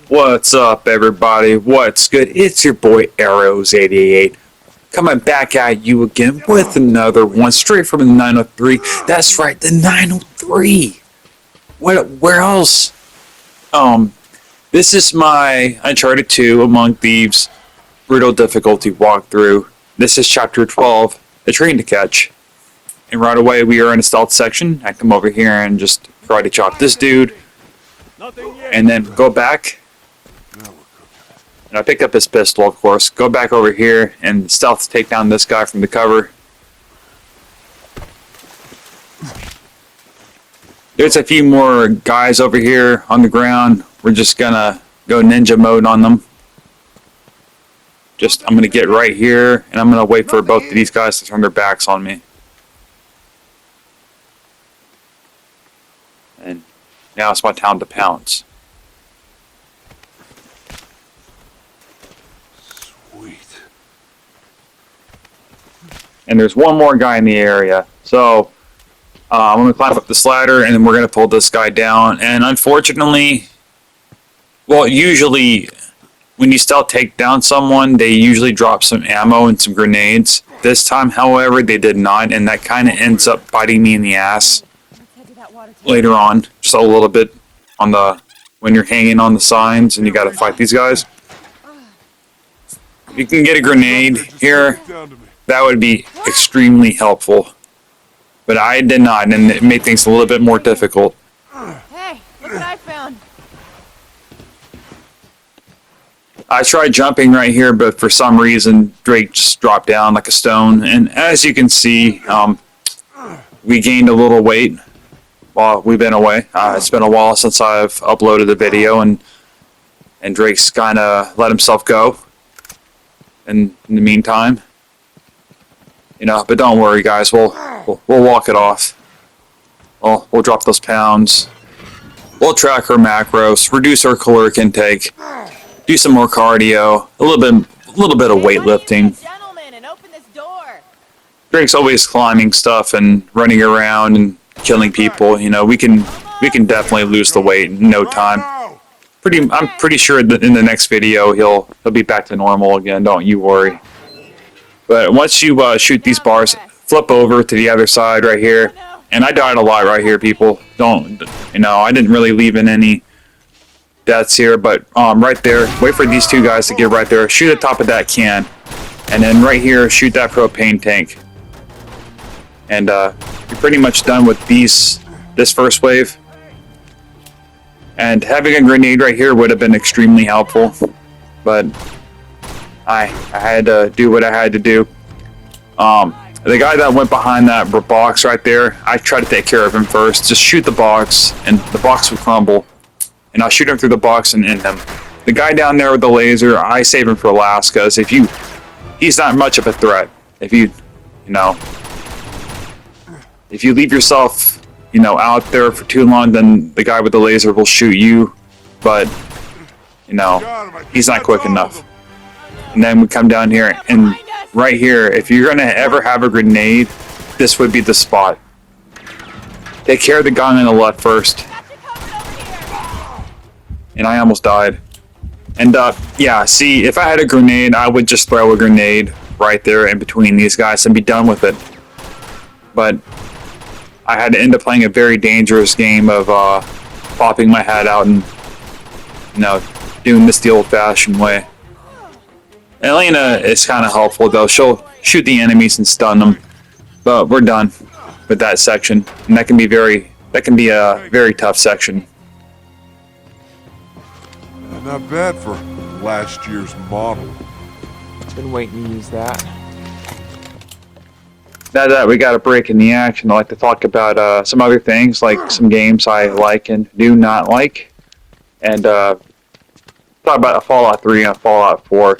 What's up, everybody? What's good? It's your boy Arrows88 coming back at you again with another one straight from the 903. That's right, the 903. Where else? This is my Uncharted 2 Among Thieves brutal difficulty walkthrough. This is chapter 12, a train to catch. And right away, we are in a stealth section. I come over here and just karate chop this dude, and then go back. And I picked up his pistol, of course. Go back over here and stealth take down this guy from the cover. There's a few more guys over here on the ground. We're just gonna go ninja mode on them. I'm gonna get right here, and I'm gonna wait for both of these guys to turn their backs on me. And now it's my time to pounce. And there's one more guy in the area. So I'm going to climb up this ladder, and then we're going to pull this guy down. And unfortunately, well, usually when you stealth take down someone, they usually drop some ammo and some grenades. This time, however, they did not, and that kind of ends up biting me in the ass later on. Just a little bit on when you're hanging on the signs and you got to fight these guys. You can get a grenade here. That would be extremely helpful. But I did not, and it made things a little bit more difficult. Hey, look what I found. I tried jumping right here, but for some reason, Drake just dropped down like a stone. And as you can see, we gained a little weight while we've been away. It's been a while since I've uploaded a video, and Drake's kind of let himself go in the meantime. But don't worry, guys. We'll walk it off. We'll drop those pounds. We'll track our macros, reduce our caloric intake, do some more cardio, a little bit of weightlifting. Drake's always climbing stuff and running around and killing people. We can definitely lose the weight in no time. I'm pretty sure that in the next video he'll be back to normal again. Don't you worry. But once you shoot these bars, flip over to the other side right here. And I died a lot right here, people. I didn't really leave in any deaths here, but right there, wait for these two guys to get right there. Shoot the top of that can. And then right here, shoot that propane tank. And you're pretty much done with this first wave. And having a grenade right here would have been extremely helpful. But I had to do what I had to do. The guy that went behind that box right there, I tried to take care of him first. Just shoot the box, and the box would crumble. And I'll shoot him through the box and end him. The guy down there with the laser, I save him for last, because he's not much of a threat. If you leave yourself, out there for too long, then the guy with the laser will shoot you. But, he's not quick enough. And then we come down here, and right here, if you're going to ever have a grenade, this would be the spot. Take care of the guy on the left first. And I almost died. And, yeah, see, if I had a grenade, I would just throw a grenade right there in between these guys and be done with it. But I had to end up playing a very dangerous game of popping my head out and, doing this the old-fashioned way. Elena is kind of helpful, though. She'll shoot the enemies and stun them. But we're done with that section. And that can be a very tough section. Not bad for last year's model. Been waiting to use that. Now that we got a break in the action, I'd like to talk about some other things, like some games I like and do not like. And talk about a Fallout 3 and a Fallout 4.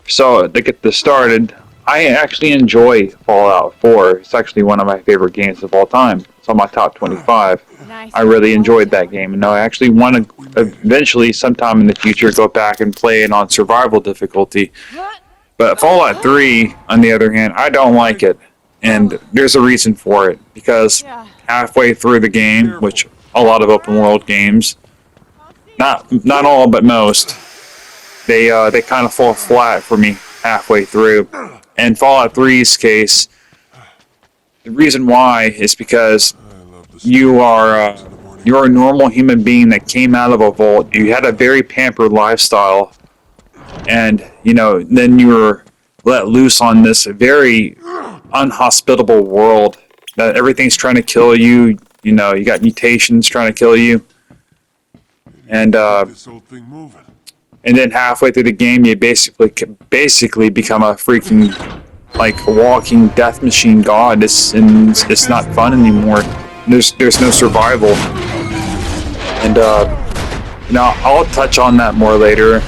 So, to get this started, I actually enjoy Fallout 4. It's actually one of my favorite games of all time. It's on my top 25. Nice. I really enjoyed that game, and I actually want to eventually, sometime in the future, go back and play it on survival difficulty. But Fallout 3, on the other hand, I don't like it. And there's a reason for it. Because halfway through the game, which a lot of open world games, Not all, but most. They kind of fall flat for me halfway through. In Fallout 3's case, the reason why is because you're a normal human being that came out of a vault. You had a very pampered lifestyle, and then you were let loose on this very unhospitable world that everything's trying to kill you. You got mutations trying to kill you, and This whole thing moving. and then halfway through the game, you basically become a freaking like walking death machine god. It's not fun anymore. There's no survival, and I'll touch on that more later.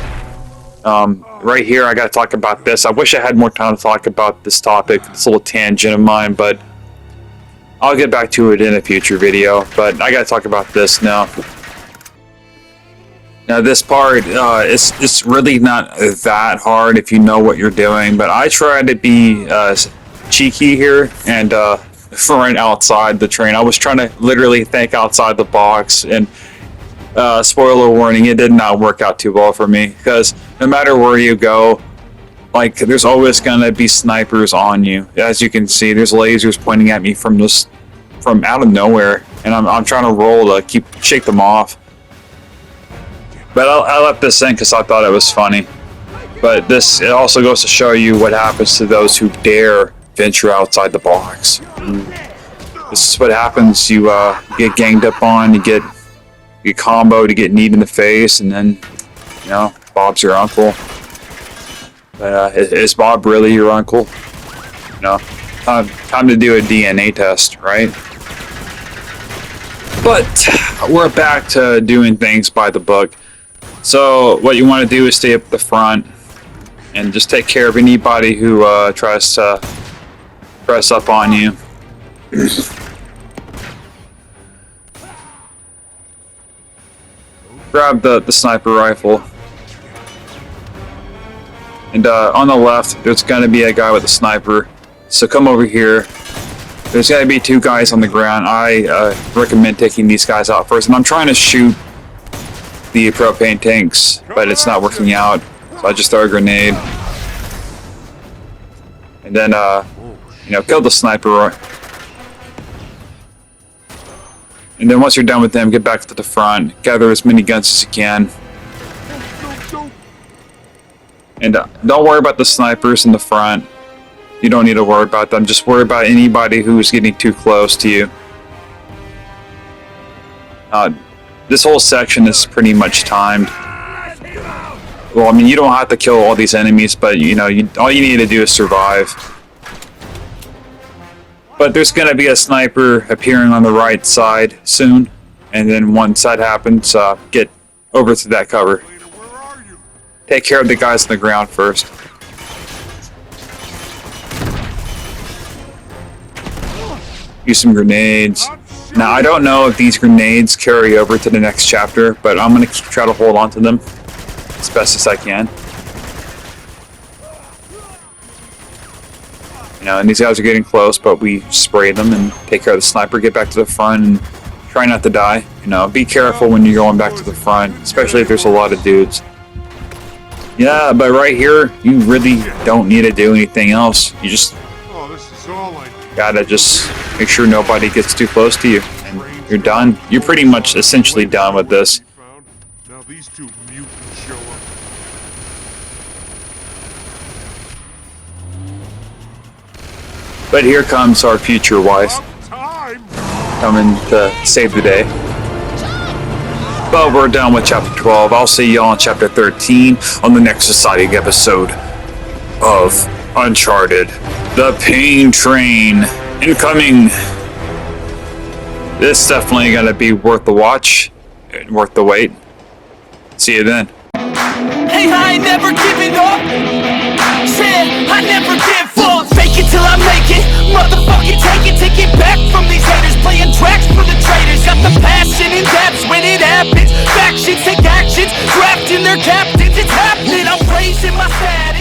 Right here, I got to talk about this. I wish I had more time to talk about this topic, this little tangent of mine, but I'll get back to it in a future video. But I got to talk about this now. Now this part, it's really not that hard if you know what you're doing, but I try to be cheeky here and run outside the train. I was trying to literally think outside the box, and spoiler warning, it did not work out too well for me, because no matter where you go, like, there's always gonna be snipers on you. As you can see, there's lasers pointing at me from out of nowhere, and I'm trying to roll to shake them off. But I left this in because I thought it was funny. But it also goes to show you what happens to those who dare venture outside the box. And this is what happens. You get ganged up on, you get comboed, you get kneed in the face, and then, Bob's your uncle. But is Bob really your uncle? Time to do a DNA test, right? But we're back to doing things by the book. So what you want to do is stay up the front and just take care of anybody who tries to press up on you. Grab the sniper rifle. And on the left, there's going to be a guy with a sniper. So come over here. There's going to be two guys on the ground. I recommend taking these guys out first. And I'm trying to shoot the propane tanks, but it's not working out. So I just throw a grenade. And then, kill the sniper. And then once you're done with them, get back to the front. Gather as many guns as you can. And don't worry about the snipers in the front. You don't need to worry about them. Just worry about anybody who's getting too close to you. This whole section is pretty much timed. Well, I mean, you don't have to kill all these enemies, but all you need to do is survive. But there's going to be a sniper appearing on the right side soon, and then once that happens, get over to that cover. Take care of the guys on the ground first. Use some grenades. Now, I don't know if these grenades carry over to the next chapter, but I'm going to try to hold on to them as best as I can. And these guys are getting close, but we spray them and take care of the sniper, get back to the front, and try not to die. Be careful when you're going back to the front, especially if there's a lot of dudes. Yeah, but right here, you really don't need to do anything else. You just gotta just make sure nobody gets too close to you, and you're done. You're pretty much essentially done with this. Now these two mutants show up. But here comes our future wife, coming to save the day. But we're done with chapter 12. I'll see y'all in chapter 13 on the next exciting episode of Uncharted. The Pain Train incoming. This is definitely gonna be worth the watch and worth the wait. See you then. Hey, I ain't never giving up. Said I never give up. Fake it till I make it. Motherfucking take it back from these haters. Playing tracks for the traitors. Got the passion in depths when it happens. Factions take actions. Drafting their captains. It's happening. I'm raising my status.